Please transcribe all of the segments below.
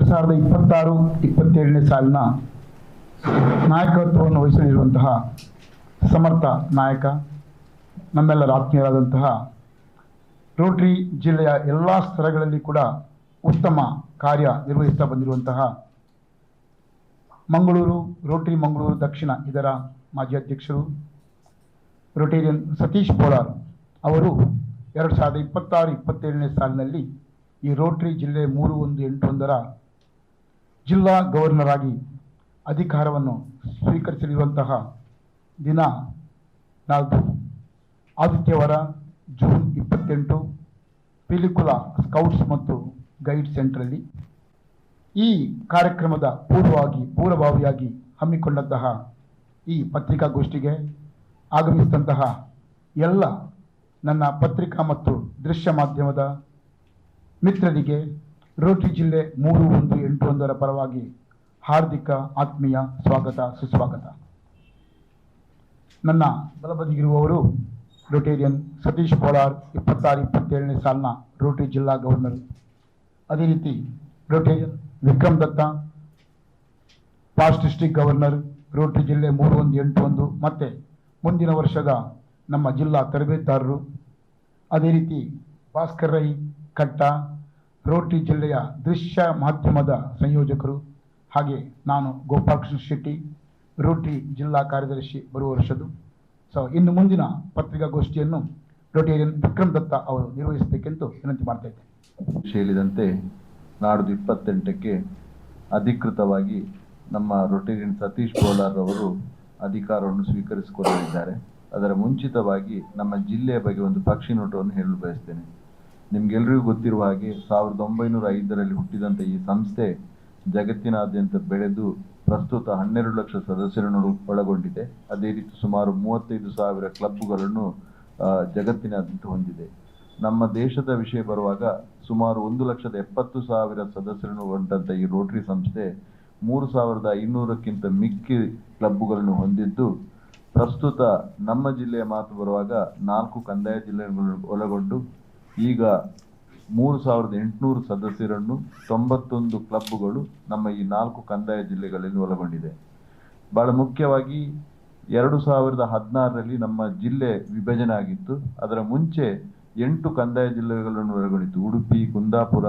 2026-27ನೇ ಸಾಲಿನ ನಾಯಕತ್ವವನ್ನು ವಹಿಸಲಿರುವಂತಹ ಸಮರ್ಥ ನಾಯಕ, ನಮ್ಮೆಲ್ಲರ ಆತ್ಮೀಯರಾದಂತಹ ರೋಟರಿ ಜಿಲ್ಲೆಯ ಎಲ್ಲ ಸ್ತರಗಳಲ್ಲಿ ಕೂಡ ಉತ್ತಮ ಕಾರ್ಯ ನಿರ್ವಹಿಸ್ತಾ ಬಂದಿರುವಂತಹ ರೋಟರಿ ಮಂಗಳೂರು ದಕ್ಷಿಣ ಇದರ ಮಾಜಿ ಅಧ್ಯಕ್ಷರು ರೋಟೇರಿಯನ್ ಸತೀಶ್ ಬೋಳಾರ್ ಅವರು 2026-27ನೇ ಸಾಲಿನಲ್ಲಿ ಈ ರೋಟರಿ ಜಿಲ್ಲೆ 3181ರ ಜಿಲ್ಲಾ ಗವರ್ನರ್ ಆಗಿ ಅಧಿಕಾರವನ್ನು ಸ್ವೀಕರಿಸಲಿರುವಂತಹ ದಿನ ನಾಲ್ಕು ಆದಿತ್ಯವಾರ ಜೂನ್ 28 ಪಿಲಿಕುಲ ಸ್ಕೌಟ್ಸ್ ಮತ್ತು ಗೈಡ್ ಸೆಂಟ್ರಲ್ಲಿ ಈ ಕಾರ್ಯಕ್ರಮದ ಪೂರ್ವಭಾವಿಯಾಗಿ ಹಮ್ಮಿಕೊಂಡಂತಹ ಈ ಪತ್ರಿಕಾಗೋಷ್ಠಿಗೆ ಆಗಮಿಸಿದಂತಹ ಎಲ್ಲ ನನ್ನ ಪತ್ರಿಕಾ ಮತ್ತು ದೃಶ್ಯ ಮಾಧ್ಯಮದ ಮಿತ್ರರಿಗೆ ರೋಟರಿ ಜಿಲ್ಲೆ 3181ರ ಪರವಾಗಿ ಹಾರ್ದಿಕ ಆತ್ಮೀಯ ಸ್ವಾಗತ ಸುಸ್ವಾಗತ. ನನ್ನ ಬಲಬದಿಗಿರುವವರು ರೋಟೇರಿಯನ್ ಸತೀಶ್ ಬೋಳಾರ್ 26-27ನೇ ಸಾಲಿನ ರೋಟರಿ ಜಿಲ್ಲಾ ಗವರ್ನರ್. ಅದೇ ರೀತಿ ರೋಟೇರಿಯನ್ ವಿಕ್ರಮ್ ದತ್ತ ಪಾಸ್ಟ್ ಡಿಸ್ಟ್ರಿಕ್ಟ್ ಗವರ್ನರ್ ರೋಟರಿ ಜಿಲ್ಲೆ 3181 ಮತ್ತು ಮುಂದಿನ ವರ್ಷದ ನಮ್ಮ ಜಿಲ್ಲಾ ತರಬೇತುದಾರರು. ಅದೇ ರೀತಿ ಭಾಸ್ಕರ್ ರೈ ಕಟ್ಟ ರೋಟರಿ ಜಿಲ್ಲೆಯ ದೃಶ್ಯ ಮಾಧ್ಯಮದ ಸಂಯೋಜಕರು. ಹಾಗೆ ನಾನು ಗೋಪಾಲಕೃಷ್ಣ ಶೆಟ್ಟಿ ರೋಟರಿ ಜಿಲ್ಲಾ ಕಾರ್ಯದರ್ಶಿ ಬರುವ ವರ್ಷದ್ದು. ಇನ್ನು ಮುಂದಿನ ಪತ್ರಿಕಾಗೋಷ್ಠಿಯನ್ನು ರೋಟೇರಿಯನ್ ವಿಕ್ರಮ್ ದತ್ತ ಅವರು ನಿರ್ವಹಿಸಬೇಕೆಂದು ವಿನಂತಿ ಮಾಡ್ತಾ ಇದ್ದೇನೆ. ಹೇಳಿದಂತೆ ನಾಡ್ದು 28ಕ್ಕೆ ಅಧಿಕೃತವಾಗಿ ನಮ್ಮ ರೋಟೇರಿಯನ್ ಸತೀಶ್ ಬೋಳಾರ್ ಅವರು ಅಧಿಕಾರವನ್ನು ಸ್ವೀಕರಿಸಿಕೊಳ್ಳಲಿದ್ದಾರೆ. ಅದರ ಮುಂಚಿತವಾಗಿ ನಮ್ಮ ಜಿಲ್ಲೆಯ ಬಗ್ಗೆ ಒಂದು ಪಕ್ಷಿ ನೋಟವನ್ನು ಹೇಳಲು ಬಯಸ್ತೇನೆ. ನಿಮ್ಗೆಲ್ಲರಿಗೂ ಗೊತ್ತಿರುವ ಹಾಗೆ 1905ರಲ್ಲಿ ಹುಟ್ಟಿದಂಥ ಈ ಸಂಸ್ಥೆ ಜಗತ್ತಿನಾದ್ಯಂತ ಬೆಳೆದು ಪ್ರಸ್ತುತ 12 ಲಕ್ಷ ಸದಸ್ಯರನ್ನು ಒಳಗೊಂಡಿದೆ. ಅದೇ ರೀತಿ ಸುಮಾರು 35,000 ಕ್ಲಬ್ಗಳನ್ನು ಜಗತ್ತಿನಾದ್ಯಂತ ಹೊಂದಿದೆ. ನಮ್ಮ ದೇಶದ ವಿಷಯ ಬರುವಾಗ ಸುಮಾರು 1,70,000 ಸದಸ್ಯರನ್ನು ಹೊಂದಂಥ ಈ ರೋಟರಿ ಸಂಸ್ಥೆ 3,500ಕ್ಕಿಂತ ಮಿಕ್ಕಿ ಕ್ಲಬ್ಗಳನ್ನು ಹೊಂದಿದ್ದು, ಪ್ರಸ್ತುತ ನಮ್ಮ ಜಿಲ್ಲೆಯ ಮಾತು ಬರುವಾಗ 4 ಕಂದಾಯ ಜಿಲ್ಲೆಗಳನ್ನು ಒಳಗೊಂಡು ಈಗ 3,800 ಸದಸ್ಯರನ್ನು 91 ಕ್ಲಬ್ಗಳು ನಮ್ಮ ಈ 4 ಕಂದಾಯ ಜಿಲ್ಲೆಗಳಲ್ಲಿ ಒಳಗೊಂಡಿದೆ. ಬಹಳ ಮುಖ್ಯವಾಗಿ 2016ರಲ್ಲಿ ನಮ್ಮ ಜಿಲ್ಲೆ ವಿಭಜನೆ ಆಗಿತ್ತು. ಅದರ ಮುಂಚೆ 8 ಕಂದಾಯ ಜಿಲ್ಲೆಗಳನ್ನು ಒಳಗೊಂಡಿತ್ತು. ಉಡುಪಿ, ಕುಂದಾಪುರ,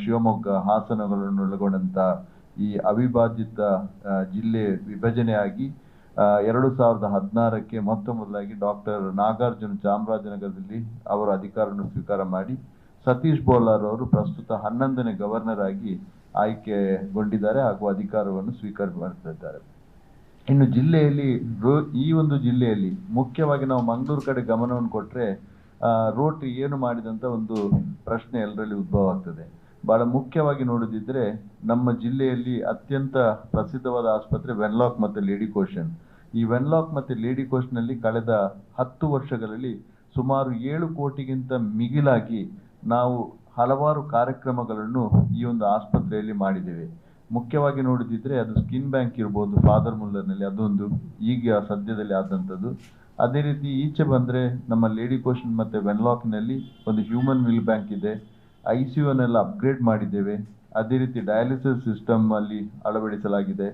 ಶಿವಮೊಗ್ಗ, ಹಾಸನಗಳನ್ನು ಒಳಗೊಂಡಂಥ ಈ ಅವಿಭಾಜಿತ ಜಿಲ್ಲೆ ವಿಭಜನೆಯಾಗಿ 2016ಕ್ಕೆ ಮೊದಲಾಗಿ ಡಾಕ್ಟರ್ ನಾಗಾರ್ಜುನ ಚಾಮರಾಜನಗರದಲ್ಲಿ ಅವರ ಅಧಿಕಾರವನ್ನು ಸ್ವೀಕಾರ ಮಾಡಿ ಸತೀಶ್ ಬೋಳಾರ್ ಅವರು ಪ್ರಸ್ತುತ 11ನೇ ಗವರ್ನರ್ ಆಗಿ ಆಯ್ಕೆಗೊಂಡಿದ್ದಾರೆ ಹಾಗೂ ಅಧಿಕಾರವನ್ನು ಸ್ವೀಕಾರ ಮಾಡ್ತಿದ್ದಾರೆ. ಇನ್ನು ಜಿಲ್ಲೆಯಲ್ಲಿ ಈ ಒಂದು ಜಿಲ್ಲೆಯಲ್ಲಿ ಮುಖ್ಯವಾಗಿ ನಾವು ಮಂಗಳೂರು ಕಡೆ ಗಮನವನ್ನು ಕೊಟ್ಟರೆ ರೋಟರಿ ಏನು ಮಾಡಿದಂಥ ಒಂದು ಪ್ರಶ್ನೆ ಎಲ್ಲರಲ್ಲಿ ಉದ್ಭವ ಆಗ್ತದೆ. ಬಹಳ ಮುಖ್ಯವಾಗಿ ನೋಡೋದಿದ್ರೆ ನಮ್ಮ ಜಿಲ್ಲೆಯಲ್ಲಿ ಅತ್ಯಂತ ಪ್ರಸಿದ್ಧವಾದ ಆಸ್ಪತ್ರೆ ವೆನ್ಲಾಕ್ ಮತ್ತು ಲೇಡಿ ಕೋಶನ್. ಈ ವೆನ್ಲಾಕ್ ಮತ್ತು ಲೇಡಿ ಕೋಶನ್ನಲ್ಲಿ ಕಳೆದ 10 ವರ್ಷಗಳಲ್ಲಿ ಸುಮಾರು 7 ಕೋಟಿಗಿಂತ ಮಿಗಿಲಾಗಿ ನಾವು ಹಲವಾರು ಕಾರ್ಯಕ್ರಮಗಳನ್ನು ಈ ಒಂದು ಆಸ್ಪತ್ರೆಯಲ್ಲಿ ಮಾಡಿದ್ದೇವೆ. ಮುಖ್ಯವಾಗಿ ನೋಡಿದಿದ್ರೆ ಅದು ಸ್ಕಿನ್ ಬ್ಯಾಂಕ್ ಇರ್ಬೋದು, ಫಾದರ್ ಮುಲ್ಲರ್ನಲ್ಲಿ ಅದೊಂದು ಈಗ ಸದ್ಯದಲ್ಲಿ ಆದಂಥದ್ದು. ಅದೇ ರೀತಿ ಈಚೆ ಬಂದರೆ ನಮ್ಮ ಲೇಡಿ ಕೋಶನ್ ಮತ್ತು ವೆನ್ಲಾಕ್ನಲ್ಲಿ ಒಂದು ಹ್ಯೂಮನ್ ವಿಲ್ ಬ್ಯಾಂಕ್ ಇದೆ. ICUನೆಲ್ಲ ಅಪ್ಗ್ರೇಡ್ ಮಾಡಿದ್ದೇವೆ. ಅದೇ ರೀತಿ ಡಯಾಲಿಸಿಸ್ ಸಿಸ್ಟಮ್ ಅಲ್ಲಿ ಅಳವಡಿಸಲಾಗಿದೆ.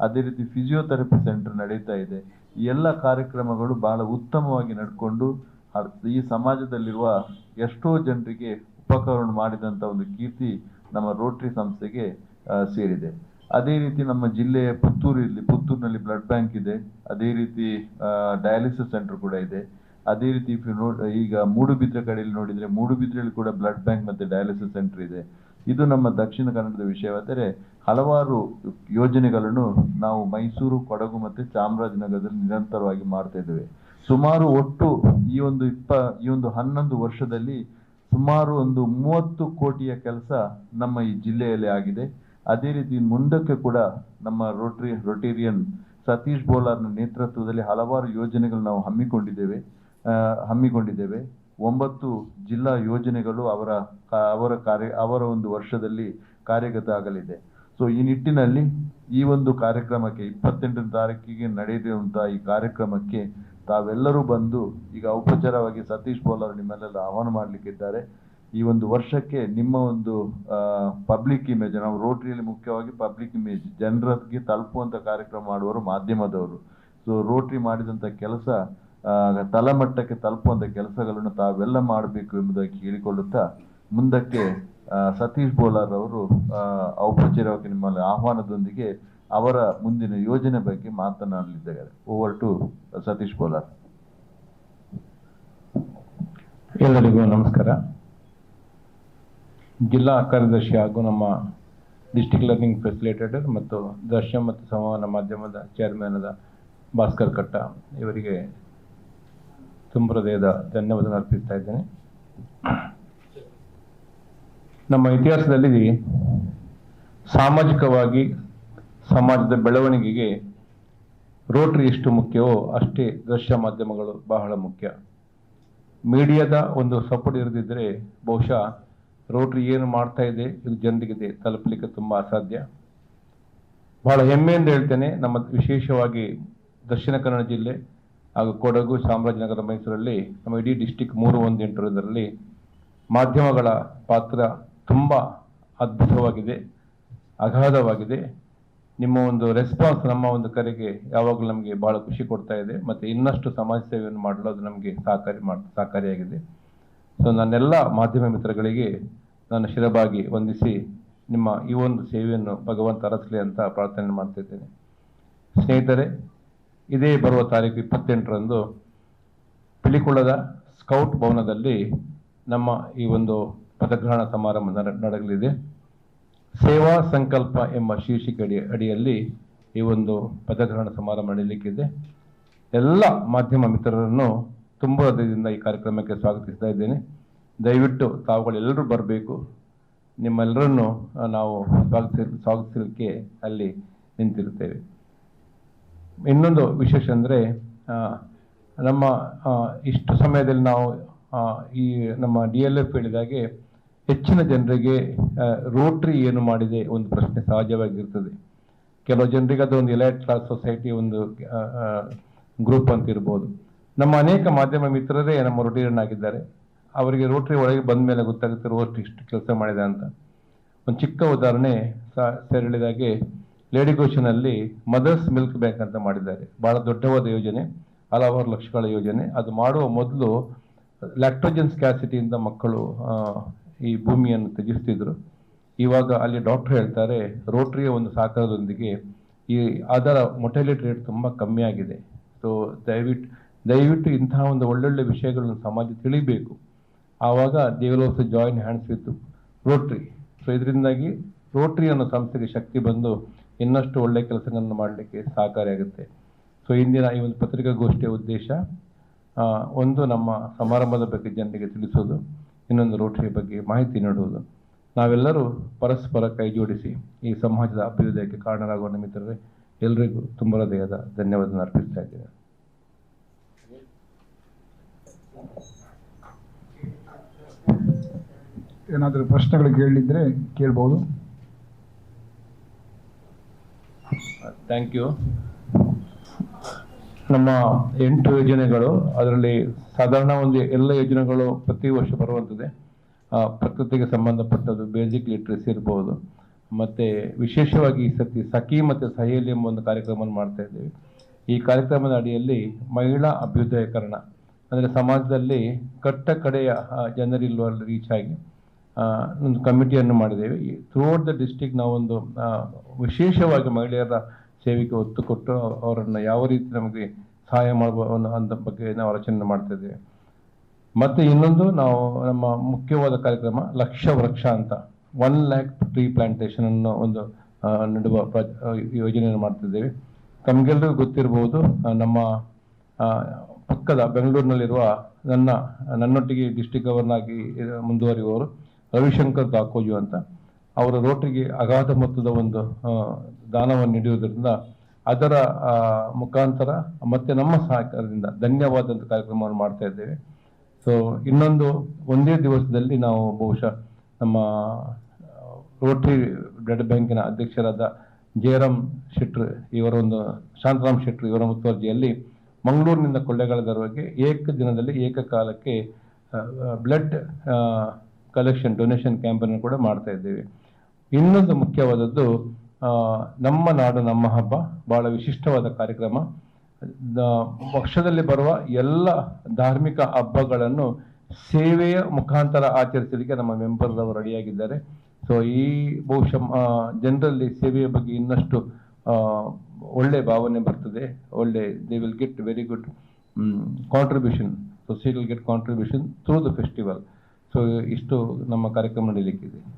ಅದೇ ರೀತಿ ಫಿಸಿಯೋಥೆರಪಿ ಸೆಂಟರ್ ನಡೀತಾ ಇದೆ. ಈ ಎಲ್ಲ ಕಾರ್ಯಕ್ರಮಗಳು ಬಹಳ ಉತ್ತಮವಾಗಿ ನಡ್ಕೊಂಡು ಈ ಸಮಾಜದಲ್ಲಿರುವ ಎಷ್ಟೋ ಜನರಿಗೆ ಉಪಕಾರ ಮಾಡಿದಂಥ ಒಂದು ಕೀರ್ತಿ ನಮ್ಮ ರೋಟರಿ ಸಂಸ್ಥೆಗೆ ಸೇರಿದೆ. ಅದೇ ರೀತಿ ನಮ್ಮ ಜಿಲ್ಲೆಯ ಪುತ್ತೂರಿನಲ್ಲಿ ಬ್ಲಡ್ ಬ್ಯಾಂಕ್ ಇದೆ. ಅದೇ ರೀತಿ ಡಯಾಲಿಸಿಸ್ ಸೆಂಟರ್ ಕೂಡ ಇದೆ. ಅದೇ ರೀತಿ ಈಗ ಮೂಡುಬಿದ್ರೆ ಕಡೆಯಲ್ಲಿ ನೋಡಿದರೆ ಮೂಡುಬಿದ್ರೆಯಲ್ಲಿ ಕೂಡ ಬ್ಲಡ್ ಬ್ಯಾಂಕ್ ಮತ್ತು ಡಯಾಲಿಸಿಸ್ ಸೆಂಟರ್ ಇದೆ. ಇದು ನಮ್ಮ ದಕ್ಷಿಣ ಕನ್ನಡದ ವಿಷಯವಾದರೆ ಹಲವಾರು ಯೋಜನೆಗಳನ್ನು ನಾವು ಮೈಸೂರು, ಕೊಡಗು ಮತ್ತು ಚಾಮರಾಜನಗರದಲ್ಲಿ ನಿರಂತರವಾಗಿ ಮಾಡ್ತಾ ಇದ್ದೇವೆ. ಸುಮಾರು ಒಟ್ಟು ಈ ಒಂದು 11 ವರ್ಷದಲ್ಲಿ ಸುಮಾರು ಒಂದು 30 ಕೋಟಿಯ ಕೆಲಸ ನಮ್ಮ ಈ ಜಿಲ್ಲೆಯಲ್ಲಿ ಆಗಿದೆ. ಅದೇ ರೀತಿ ಮುಂದಕ್ಕೆ ಕೂಡ ನಮ್ಮ ರೋಟೇರಿಯನ್ ಸತೀಶ್ ಬೋಳಾರ್ನ ನೇತೃತ್ವದಲ್ಲಿ ಹಲವಾರು ಯೋಜನೆಗಳು ನಾವು ಹಮ್ಮಿಕೊಂಡಿದ್ದೇವೆ. 9 ಜಿಲ್ಲಾ ಯೋಜನೆಗಳು ಅವರ ಒಂದು ವರ್ಷದಲ್ಲಿ ಕಾರ್ಯಗತ ಆಗಲಿದೆ. ಈ ನಿಟ್ಟಿನಲ್ಲಿ ಈ ಒಂದು ಕಾರ್ಯಕ್ರಮಕ್ಕೆ 28ನೇ ತಾರೀಕಿಗೆ ನಡೆಯುವಂತಹ ಈ ಕಾರ್ಯಕ್ರಮಕ್ಕೆ ತಾವೆಲ್ಲರೂ ಬಂದು ಈಗ ಔಪಚಾರವಾಗಿ ಸತೀಶ್ ಬೋಳಾರ್ ನಿಮ್ಮೆಲ್ಲ ಆಹ್ವಾನ ಮಾಡಲಿಕ್ಕಿದ್ದಾರೆ. ಈ ಒಂದು ವರ್ಷಕ್ಕೆ ನಿಮ್ಮ ಒಂದು ಪಬ್ಲಿಕ್ ಇಮೇಜ್, ನಾವು ರೋಟರಿಯಲ್ಲಿ ಮುಖ್ಯವಾಗಿ ಪಬ್ಲಿಕ್ ಇಮೇಜ್ ಜನರಿಗೆ ತಲುಪುವಂಥ ಕಾರ್ಯಕ್ರಮ ಮಾಡುವವರು ಮಾಧ್ಯಮದವರು. ಸೊ ರೋಟರಿ ಮಾಡಿದಂಥ ಕೆಲಸ ತಳಮಟ್ಟಕ್ಕೆ ತಲುಪುವಂಥ ಕೆಲಸಗಳನ್ನು ತಾವೆಲ್ಲ ಮಾಡಬೇಕು ಎಂಬುದಾಗಿ ಹೇಳಿಕೊಳ್ಳುತ್ತಾ ಮುಂದಕ್ಕೆ ಸತೀಶ್ ಬೋಲಾರ್ ಅವರು ಔಪಚಾರಿಕವಾಗಿ ನಿಮ್ಮಲ್ಲಿ ಆಹ್ವಾನದೊಂದಿಗೆ ಅವರ ಮುಂದಿನ ಯೋಜನೆ ಬಗ್ಗೆ ಮಾತನಾಡಲಿದ್ದಾರೆ. Over to Satish Bolar. ಎಲ್ಲರಿಗೂ ನಮಸ್ಕಾರ. ಜಿಲ್ಲಾ ಕಾರ್ಯದರ್ಶಿ ಹಾಗೂ ನಮ್ಮ ಡಿಸ್ಟ್ರಿಕ್ಟ್ ಲರ್ನಿಂಗ್ ಫೆಸಿಲಿಟೇಟರ್ ಮತ್ತು ದೃಶ್ಯ ಮತ್ತು ಸಂವಹನ ಮಾಧ್ಯಮದ ಚೇರ್ಮನ್ ಆದ ಭಾಸ್ಕರ್ ಕಟ್ಟ ಇವರಿಗೆ ತುಂಬ ಹೃದಯದ ಧನ್ಯವಾದ ಅರ್ಪಿಸ್ತಾ ಇದ್ದೇನೆ. ನಮ್ಮ ಇತಿಹಾಸದಲ್ಲಿ ಸಾಮಾಜಿಕವಾಗಿ ಸಮಾಜದ ಬೆಳವಣಿಗೆಗೆ ರೋಟರಿ ಎಷ್ಟು ಮುಖ್ಯವೋ ಅಷ್ಟೇ ದೃಶ್ಯ ಮಾಧ್ಯಮಗಳು ಬಹಳ ಮುಖ್ಯ. ಮೀಡಿಯಾದ ಒಂದು ಸಪೋರ್ಟ್ ಇರದಿದ್ದರೆ ಬಹುಶಃ ರೋಟರಿ ಏನು ಮಾಡ್ತಾ ಇದೆ ಇದು ಜನರಿಗೆ ತಲುಪಲಿಕ್ಕೆ ತುಂಬ ಅಸಾಧ್ಯ. ಬಹಳ ಹೆಮ್ಮೆಯಿಂದ ಹೇಳ್ತೇನೆ, ನಮ್ಮ ವಿಶೇಷವಾಗಿ ದಕ್ಷಿಣ ಕನ್ನಡ ಜಿಲ್ಲೆ ಹಾಗೂ ಕೊಡಗು, ಚಾಮರಾಜನಗರ, ಮೈಸೂರಲ್ಲಿ ನಮ್ಮ ಇಡೀ ಡಿಸ್ಟಿಕ್ 318 ಮಾಧ್ಯಮಗಳ ಪಾತ್ರ ತುಂಬ ಅದ್ಭುತವಾಗಿದೆ, ಅಗಾಧವಾಗಿದೆ. ನಿಮ್ಮ ಒಂದು ರೆಸ್ಪಾನ್ಸ್ ನಮ್ಮ ಒಂದು ಕರೆಗೆ ಯಾವಾಗಲೂ ನಮಗೆ ಬಹಳ ಖುಷಿ ಕೊಡ್ತಾ ಇದೆ ಮತ್ತು ಇನ್ನಷ್ಟು ಸಮಾಜ ಸೇವೆಯನ್ನು ಮಾಡಲು ಅದು ನಮಗೆ ಸಹಕಾರಿಯಾಗಿದೆ. ಸೊ ನನ್ನೆಲ್ಲ ಮಾಧ್ಯಮ ಮಿತ್ರಗಳಿಗೆ ನಾನು ಶಿರಬಾಗಿ ವಂದಿಸಿ ನಿಮ್ಮ ಈ ಒಂದು ಸೇವೆಯನ್ನು ಭಗವಂತ ಅರಸಲಿ ಅಂತ ಪ್ರಾರ್ಥನೆ ಮಾಡ್ತಿದ್ದೇನೆ. ಸ್ನೇಹಿತರೆ, ಇದೇ ಬರುವ ತಾರೀಕು 28ರಂದು ಪಿಲಿಕುಳದ ಸ್ಕೌಟ್ ಭವನದಲ್ಲಿ ನಮ್ಮ ಈ ಒಂದು ಪದಗ್ರಹಣ ಸಮಾರಂಭ ನಡೆಯಲಿದೆ. ಸೇವಾ ಸಂಕಲ್ಪ ಎಂಬ ಶೀರ್ಷಿಕೆ ಅಡಿಯಲ್ಲಿ ಈ ಒಂದು ಪದಗ್ರಹಣ ಸಮಾರಂಭ ನಡೆಯಲಿಕ್ಕಿದೆ. ಎಲ್ಲ ಮಾಧ್ಯಮ ಮಿತ್ರರನ್ನು ತುಂಬ ಹೃದಯದಿಂದ ಈ ಕಾರ್ಯಕ್ರಮಕ್ಕೆ ಸ್ವಾಗತಿಸ್ತಾ ಇದ್ದೇನೆ. ದಯವಿಟ್ಟು ತಾವುಗಳೆಲ್ಲರೂ ಬರಬೇಕು. ನಿಮ್ಮೆಲ್ಲರನ್ನು ನಾವು ಸ್ವಾಗತಿಸಲಿಕ್ಕೆ ಅಲ್ಲಿ ನಿಂತಿರುತ್ತೇವೆ. ಇನ್ನೊಂದು ವಿಶೇಷ ಅಂದರೆ ನಮ್ಮ ಇಷ್ಟು ಸಮಯದಲ್ಲಿ ನಾವು ಈ ನಮ್ಮ DLF ಹೇಳಿದಾಗೆ ಹೆಚ್ಚಿನ ಜನರಿಗೆ ರೋಟರಿ ಏನು ಮಾಡಿದೆ ಒಂದು ಪ್ರಶ್ನೆ ಸಹಜವಾಗಿರ್ತದೆ. ಕೆಲವು ಜನರಿಗೆ ಅದೊಂದು ಎಲೈಟ್ ಕ್ಲಾಸ್ ಸೊಸೈಟಿ ಒಂದು ಗ್ರೂಪ್ ಅಂತ ಇರ್ಬೋದು. ನಮ್ಮ ಅನೇಕ ಮಾಧ್ಯಮ ಮಿತ್ರರೇ ನಮ್ಮ ರೋಟರಿಯನ್ ಆಗಿದ್ದಾರೆ. ಅವರಿಗೆ ರೋಟರಿ ಒಳಗೆ ಬಂದ ಮೇಲೆ ಗೊತ್ತಾಗುತ್ತೆ ರೋಟರಿ ಇಷ್ಟು ಕೆಲಸ ಮಾಡಿದೆ ಅಂತ. ಒಂದು ಚಿಕ್ಕ ಉದಾಹರಣೆ ಸರ್ ಹೇಳಿದಾಗೆ ಲೇಡಿ ಗೋಶನಲ್ಲಿ ಮದರ್ಸ್ ಮಿಲ್ಕ್ ಬ್ಯಾಂಕ್ ಅಂತ ಮಾಡಿದ್ದಾರೆ. ಭಾಳ ದೊಡ್ಡವಾದ ಯೋಜನೆ, ಹಲವಾರು ಲಕ್ಷಗಳ ಯೋಜನೆ. ಅದು ಮಾಡುವ ಮೊದಲು ಲ್ಯಾಕ್ಟೋಜನ್ ಸ್ಕ್ಯಾಸಿಟಿಯಿಂದ ಮಕ್ಕಳು ಈ ಭೂಮಿಯನ್ನು ತ್ಯಜಿಸ್ತಿದ್ರು. ಇವಾಗ ಅಲ್ಲಿ ಡಾಕ್ಟರ್ ಹೇಳ್ತಾರೆ ರೋಟರಿಯ ಒಂದು ಸಹಕಾರದೊಂದಿಗೆ ಈ ಅದರ ಮೊರ್ಟಾಲಿಟಿ ರೇಟ್ ತುಂಬ ಕಮ್ಮಿ ಆಗಿದೆ. ಸೊ ದಯವಿಟ್ಟು ಇಂತಹ ಒಂದು ಒಳ್ಳೊಳ್ಳೆ ವಿಷಯಗಳನ್ನು ಸಮಾಜ ತಿಳಿಬೇಕು. ಆವಾಗ they will also join hands with Rotary. So ಇದರಿಂದಾಗಿ ರೋಟರಿ ಅನ್ನೋ ಸಂಸ್ಥೆಗೆ ಶಕ್ತಿ ಬಂದು ಇನ್ನಷ್ಟು ಒಳ್ಳೆಯ ಕೆಲಸಗಳನ್ನು ಮಾಡಲಿಕ್ಕೆ ಸಹಕಾರಿಯಾಗುತ್ತೆ. ಸೊ ಇಂದಿನ ಈ ಒಂದು ಪತ್ರಿಕಾಗೋಷ್ಠಿಯ ಉದ್ದೇಶ ಒಂದು ನಮ್ಮ ಸಮಾರಂಭದ ಬಗ್ಗೆ ಜನರಿಗೆ ತಿಳಿಸೋದು, ಇನ್ನೊಂದು ರೋಟರಿ ಬಗ್ಗೆ ಮಾಹಿತಿ ನೀಡುವುದು. ನಾವೆಲ್ಲರೂ ಪರಸ್ಪರ ಕೈ ಜೋಡಿಸಿ ಈ ಸಮಾಜದ ಅಭ್ಯುದಯಕ್ಕೆ ಕಾರಣರಾಗುವ ಮಿತ್ರರೇ ಎಲ್ಲರಿಗೂ ತುಂಬ ಹೃದಯದ ಧನ್ಯವಾದ ಅರ್ಪಿಸ್ತಾ ಇದ್ದೇನೆ. ಏನಾದರೂ ಪ್ರಶ್ನೆಗಳು ಕೇಳಿದ್ರೆ ಕೇಳ್ಬೋದು. Thank you. ನಮ್ಮ 8 ಯೋಜನೆಗಳು, ಅದರಲ್ಲಿ ಸಾಧಾರಣ ಒಂದು ಎಲ್ಲ ಯೋಜನೆಗಳು ಪ್ರತಿ ವರ್ಷ ಬರುವಂಥದ್ದೇ. ಪ್ರಕೃತಿಗೆ ಸಂಬಂಧಪಟ್ಟದ್ದು, ಬೇಸಿಕ್ ಲಿಟ್ರಸಿ ಇರ್ಬೋದು. ಮತ್ತು ವಿಶೇಷವಾಗಿ ಈ ಸತಿ ಸಖಿ ಮತ್ತು ಸಹೇಲಿ ಎಂಬ ಒಂದು ಕಾರ್ಯಕ್ರಮವನ್ನು ಮಾಡ್ತಾ ಇದ್ದೀವಿ. ಈ ಕಾರ್ಯಕ್ರಮದ ಅಡಿಯಲ್ಲಿ ಮಹಿಳಾ ಅಭ್ಯುದಯಕರಣ ಅಂದರೆ ಸಮಾಜದಲ್ಲಿ ಕಟ್ಟ ಕಡೆಯ ಜನರಿಲ್ಲವಲ್ಲಿ ರೀಚ್ ಆಗಿ ಒಂದು ಕಮಿಟಿಯನ್ನು ಮಾಡಿದ್ದೇವೆ. ಥ್ರೂಔಟ್ ದ ಡಿಸ್ಟಿಕ್ ನಾವೊಂದು ವಿಶೇಷವಾಗಿ ಮಹಿಳೆಯರ ಸೇವೆಗೆ ಒತ್ತು ಕೊಟ್ಟು ಅವರನ್ನು ಯಾವ ರೀತಿ ನಮಗೆ ಸಹಾಯ ಮಾಡಬಹುದು ಅಂತ ಬಗ್ಗೆ ನಾವು ಆಲೋಚನೆ ಮಾಡ್ತಾ ಇದ್ದೇವೆ. ಮತ್ತು ಇನ್ನೊಂದು ನಾವು ನಮ್ಮ ಮುಖ್ಯವಾದ ಕಾರ್ಯಕ್ರಮ ಲಕ್ಷ ವೃಕ್ಷ ಅಂತ 1 lakh ಟ್ರೀ ಪ್ಲಾಂಟೇಶನ್ ಅನ್ನೋ ಒಂದು ನೆಡುವ ಯೋಜನೆಯನ್ನು ಮಾಡ್ತಿದ್ದೇವೆ. ತಮಗೆಲ್ಲರಿಗೂ ಗೊತ್ತಿರಬಹುದು, ನಮ್ಮ ಪಕ್ಕದ ಬೆಂಗಳೂರಿನಲ್ಲಿರುವ ನನ್ನೊಟ್ಟಿಗೆ ಡಿಸ್ಟಿಕ್ ಗವರ್ನರ್ ಆಗಿ ಮುಂದುವರಿಯುವವರು ರವಿಶಂಕರ್ ದಾಕೋಜು ಅಂತ, ಅವರ ರೋಟರಿಗೆ ಅಗಾಧ ಮೊತ್ತದ ಒಂದು ದಾನವನ್ನು ನೀಡುವುದರಿಂದ ಅದರ ಮುಖಾಂತರ ಮತ್ತು ನಮ್ಮ ಸಹಕಾರದಿಂದ ಧನ್ಯವಾದ ಅಂತ ಕಾರ್ಯಕ್ರಮವನ್ನು ಮಾಡ್ತಾ ಇದ್ದೇವೆ. ಸೊ ಇನ್ನೊಂದು ಒಂದೇ ದಿವಸದಲ್ಲಿ ನಾವು ಬಹುಶಃ ನಮ್ಮ ರೋಟರಿ ಬ್ಲಡ್ ಬ್ಯಾಂಕಿನ ಅಧ್ಯಕ್ಷರಾದ ಜಯರಾಮ್ ಶೆಟ್ರ್ ಇವರ ಒಂದು ಶಾಂತರಾಮ್ ಶೆಟ್ರ್ ಇವರ ಮುತುವರ್ಜಿಯಲ್ಲಿ ಮಂಗಳೂರಿನಿಂದ ಕೊಳ್ಳೇಗಾಲದವರೆಗೆ ಏಕದಿನದಲ್ಲಿ ಏಕಕಾಲಕ್ಕೆ ಬ್ಲಡ್ ಕಲೆಕ್ಷನ್ ಡೊನೇಷನ್ ಕ್ಯಾಂಪನ್ನು ಕೂಡ ಮಾಡ್ತಾ ಇದ್ದೇವೆ. ಇನ್ನೊಂದು ಮುಖ್ಯವಾದದ್ದು ನಮ್ಮ ನಾಡು ನಮ್ಮ ಹಬ್ಬ ಬಹಳ ವಿಶಿಷ್ಟವಾದ ಕಾರ್ಯಕ್ರಮ. ವರ್ಷದಲ್ಲಿ ಬರುವ ಎಲ್ಲ ಧಾರ್ಮಿಕ ಹಬ್ಬಗಳನ್ನು ಸೇವೆಯ ಮುಖಾಂತರ ಆಚರಿಸಲಿಕ್ಕೆ ನಮ್ಮ ಮೆಂಬರ್ಸ್ ಅವರು ರೆಡಿಯಾಗಿದ್ದಾರೆ. ಸೊ ಈ ಬಹುಶಃ ಜನರಲ್ಲಿ ಸೇವೆಯ ಬಗ್ಗೆ ಇನ್ನಷ್ಟು ಒಳ್ಳೆ ಭಾವನೆ ಬರ್ತದೆ. ಒಳ್ಳೆ they will get very good contribution, society will get contribution through the festival. So ಇಷ್ಟು ನಮ್ಮ ಕಾರ್ಯಕ್ರಮ ನಡೀಲಿಕ್ಕಿದೆ.